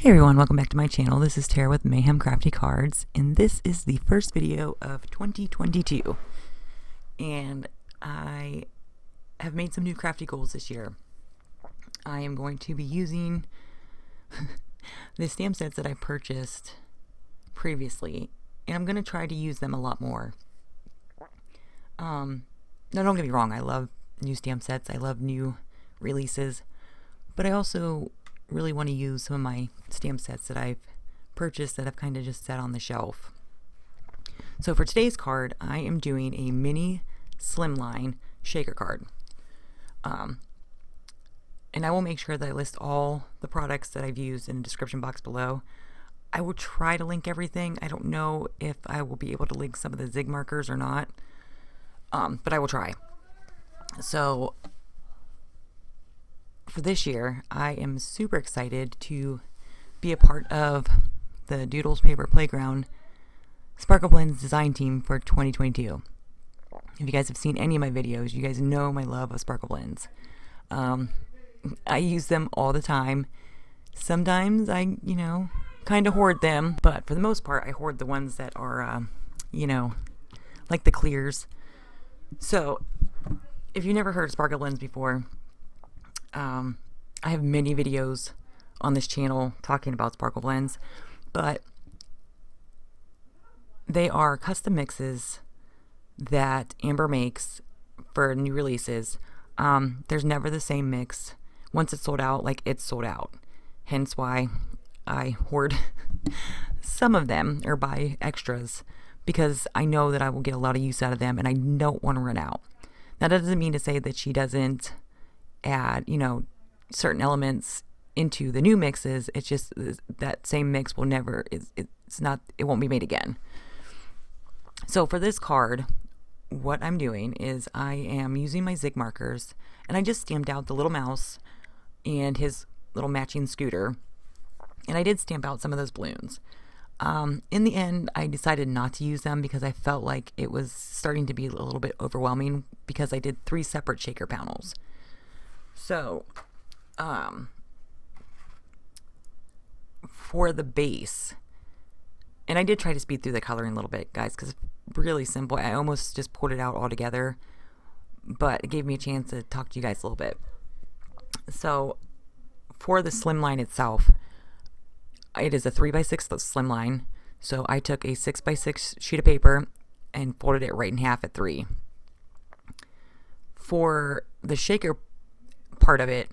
Hey everyone, welcome back to my channel. This is Tara with Mayhem Crafty Cards, and this is the first video of 2022. And I have made some new crafty goals this year. I am going to be using the stamp sets that I purchased previously, and I'm going to try to use them a lot more. Now don't get me wrong, I love new stamp sets, I love new releases, but I also really want to use some of my stamp sets that I've purchased that have kind of just sat on the shelf. So for today's card, I am doing a mini Slimline shaker card. And I will make sure that I list all the products that I've used in the description box below. I will try to link everything. I don't know if I will be able to link some of the zig markers or not, but I will try. So for this year, I am super excited to be a part of the Doodles Paper Playground Sparkle Blends design team for 2022. If you guys have seen any of my videos, you guys know my love of Sparkle Blends. I use them all the time. Sometimes I, kind of hoard them, but for the most part, I hoard the ones that are, like the clears. So, if you've never heard of Sparkle Blends before, I have many videos on this channel talking about Sparkle Blends, but they are custom mixes that Amber makes for new releases. There's never the same mix. Once it's sold out, it's sold out. Hence why I hoard some of them or buy extras, because I know that I will get a lot of use out of them and I don't want to run out. That doesn't mean to say that she doesn't add, certain elements into the new mixes. It's just that same mix will never, it won't be made again. So for this card, what I'm doing is I am using my zig markers, and I just stamped out the little mouse and his little matching scooter, and I did stamp out some of those balloons. In the end, I decided not to use them because I felt like it was starting to be a little bit overwhelming because I did 3 separate shaker panels. So, for the base, and I did try to speed through the coloring a little bit, guys, because it's really simple. I almost just pulled it out all together, but it gave me a chance to talk to you guys a little bit. So, for the Slimline itself, it is a 3x6 Slimline. So I took a 6x6 sheet of paper and folded it right in half at 3. For the shaker part of it,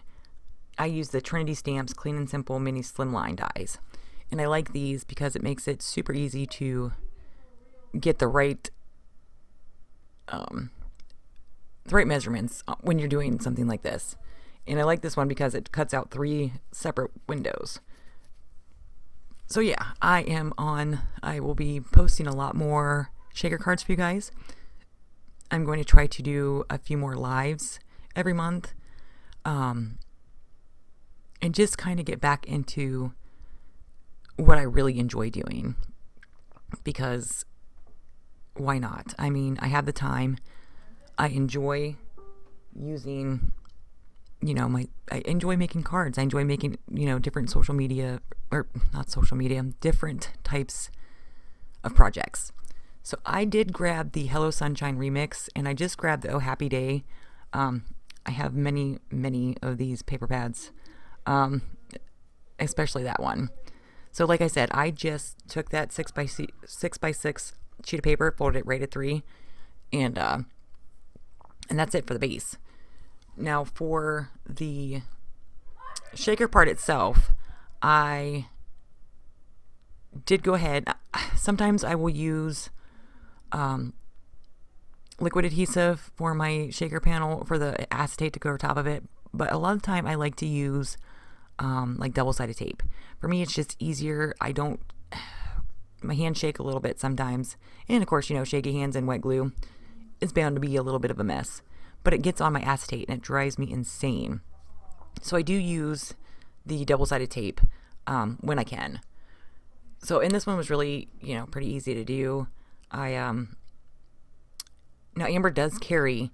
I use the Trinity Stamps Clean and Simple Mini Slimline dies. And I like these because it makes it super easy to get the right measurements when you're doing something like this. And I like this one because it cuts out 3 separate windows. So yeah, I will be posting a lot more shaker cards for you guys. I'm going to try to do a few more lives every month. And just kind of get back into what I really enjoy doing, because why not? I mean, I have the time. I enjoy using, I enjoy making cards. I enjoy making, different social media, or not social media, different types of projects. So I did grab the Hello Sunshine remix, and I just grabbed the Oh Happy Day. I have many of these paper pads, especially that one. So like I said, I just took that 6x6 sheet of paper, folded it right at 3, and that's it for the base. Now for the shaker part itself, I did go ahead. Sometimes I will use liquid adhesive for my shaker panel for the acetate to go over top of it, but a lot of the time I like to use like double-sided tape. For me, it's just easier. My hands shake a little bit sometimes, and of course, shaky hands and wet glue is bound to be a little bit of a mess, but it gets on my acetate and it drives me insane. So I do use the double-sided tape when I can. So, and this one was really, pretty easy to do. Now Amber does carry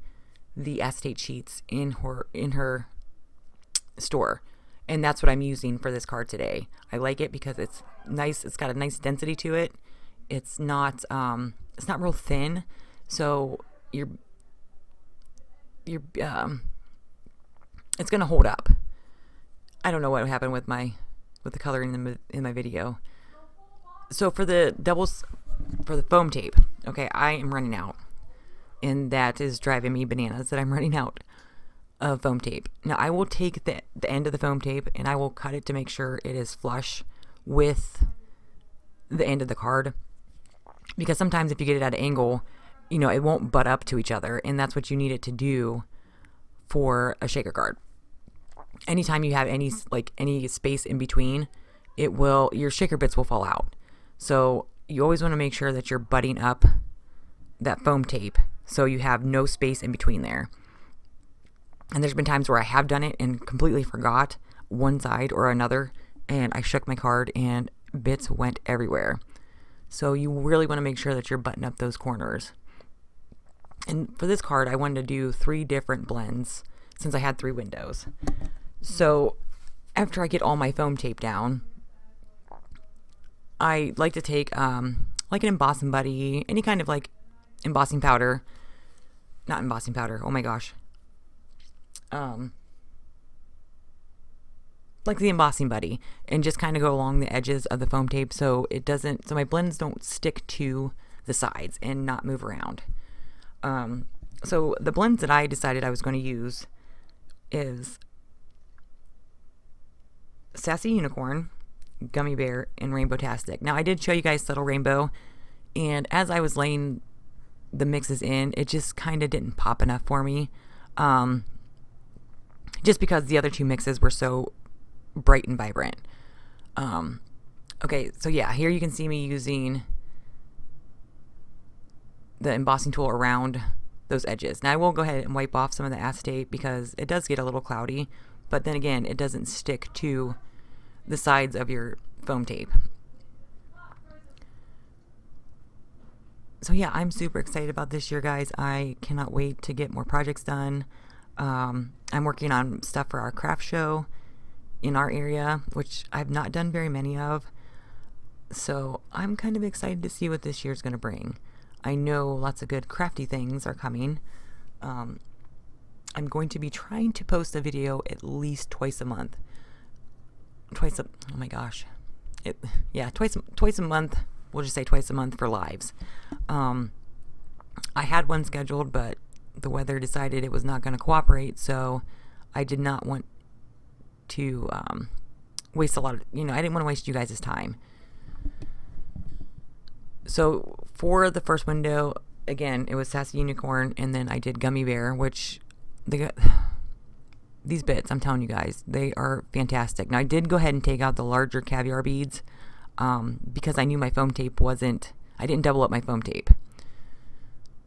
the acetate sheets in her store, And that's what I'm using for this card today. I like it because it's nice. It's got a nice density to it. It's not real thin. So it's going to hold up. I don't know what happened with the coloring in my video. So for the foam tape, okay, I am running out. And that is driving me bananas that I'm running out of foam tape. Now I will take the end of the foam tape and I will cut it to make sure it is flush with the end of the card, because sometimes if you get it at an angle, it won't butt up to each other, and that's what you need it to do for a shaker card. Anytime you have any space in between, your shaker bits will fall out. So you always want to make sure that you're butting up that foam tape so you have no space in between there. And there's been times where I have done it and completely forgot one side or another, and I shook my card and bits went everywhere. So you really want to make sure that you're buttoning up those corners. And for this card, I wanted to do 3 different blends since I had 3 windows. So after I get all my foam tape down, I like to take like an embossing buddy, any kind of like embossing powder. Not embossing powder, oh my gosh. Like the embossing buddy, and just kind of go along the edges of the foam tape so my blends don't stick to the sides and not move around. So the blends that I decided I was going to use is Sassy Unicorn, Gummy Bear, and Rainbow-tastic. Now I did show you guys Subtle Rainbow, and as I was laying the mixes in, it just kind of didn't pop enough for me. Just because the other 2 mixes were so bright and vibrant. Okay, so yeah, here you can see me using the embossing tool around those edges. Now I will go ahead and wipe off some of the acetate because it does get a little cloudy, but then again, it doesn't stick to the sides of your foam tape. So yeah, I'm super excited about this year, guys. I cannot wait to get more projects done. I'm working on stuff for our craft show in our area, which I've not done very many of. So I'm kind of excited to see what this year's going to bring. I know lots of good crafty things are coming. I'm going to be trying to post a video at least twice a month. Twice a month. We'll just say twice a month for lives. I had one scheduled, but the weather decided it was not going to cooperate, so I did not want to waste a lot of, I didn't want to waste you guys' time. So for the first window, again, it was Sassy Unicorn, and then I did Gummy Bear, which these bits, I'm telling you guys, they are fantastic. Now I did go ahead and take out the larger caviar beads because I knew my foam tape I didn't double up my foam tape.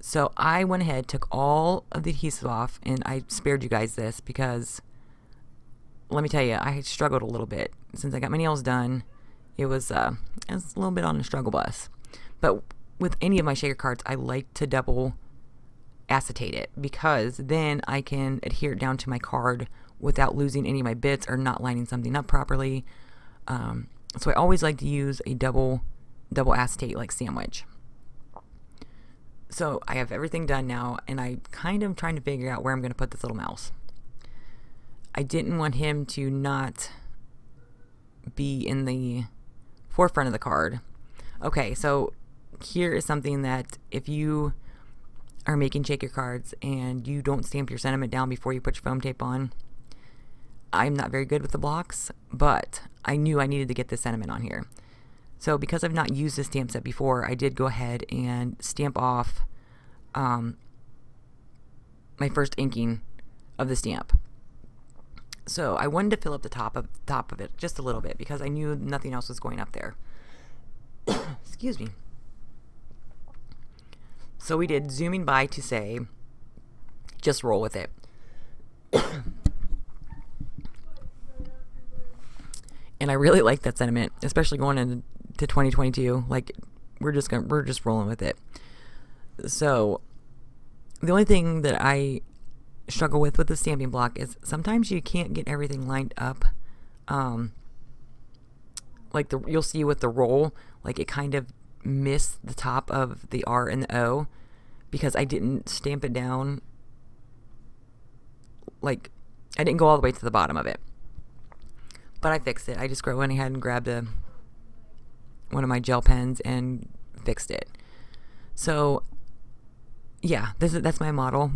So I went ahead, took all of the adhesive off, and I spared you guys this because, let me tell you, I struggled a little bit. Since I got my nails done, it was a little bit on the struggle bus. But with any of my shaker cards, I like to double acetate it because then I can adhere it down to my card without losing any of my bits or not lining something up properly. So I always like to use a double acetate like sandwich. So I have everything done now, and I'm kind of trying to figure out where I'm going to put this little mouse. I didn't want him to not be in the forefront of the card. Okay, so here is something that if you are making shaker cards and you don't stamp your sentiment down before you put your foam tape on, I'm not very good with the blocks, but I knew I needed to get this sentiment on here. So because I've not used this stamp set before, I did go ahead and stamp off my first inking of the stamp. So I wanted to fill up the top of it just a little bit because I knew nothing else was going up there. Excuse me. So we did zooming by to say, just roll with it. And I really like that sentiment, especially going into 2022. Like we're just rolling with it. So the only thing that I struggle with the stamping block is sometimes you can't get everything lined up like you'll see with the roll, like it kind of missed the top of the R and the O because I didn't stamp it down. Like I didn't go all the way to the bottom of it, but I fixed it. I just went ahead and grabbed one of my gel pens and fixed it. So yeah, that's my motto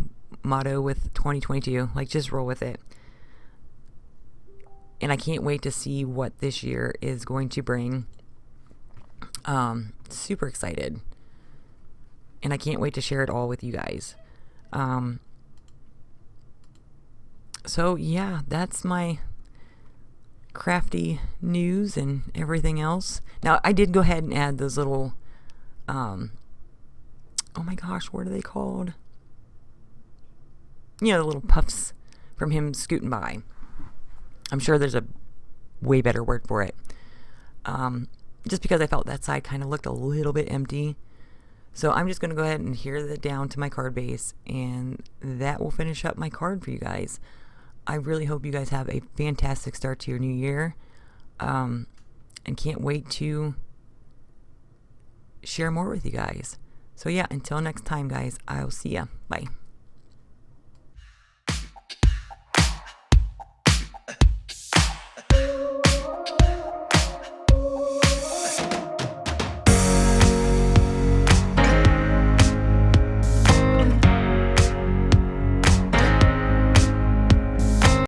with 2022. Like, just roll with it. And I can't wait to see what this year is going to bring. Super excited. And I can't wait to share it all with you guys. So yeah, that's my crafty news and everything else. Now, I did go ahead and add those little, oh my gosh, what are they called? You know, the little puffs from him scooting by. I'm sure there's a way better word for it. Just because I felt that side kind of looked a little bit empty. So I'm just going to go ahead and adhere that down to my card base, and that will finish up my card for you guys. I really hope you guys have a fantastic start to your new year. And can't wait to share more with you guys. So yeah, until next time, guys, I'll see ya. Bye.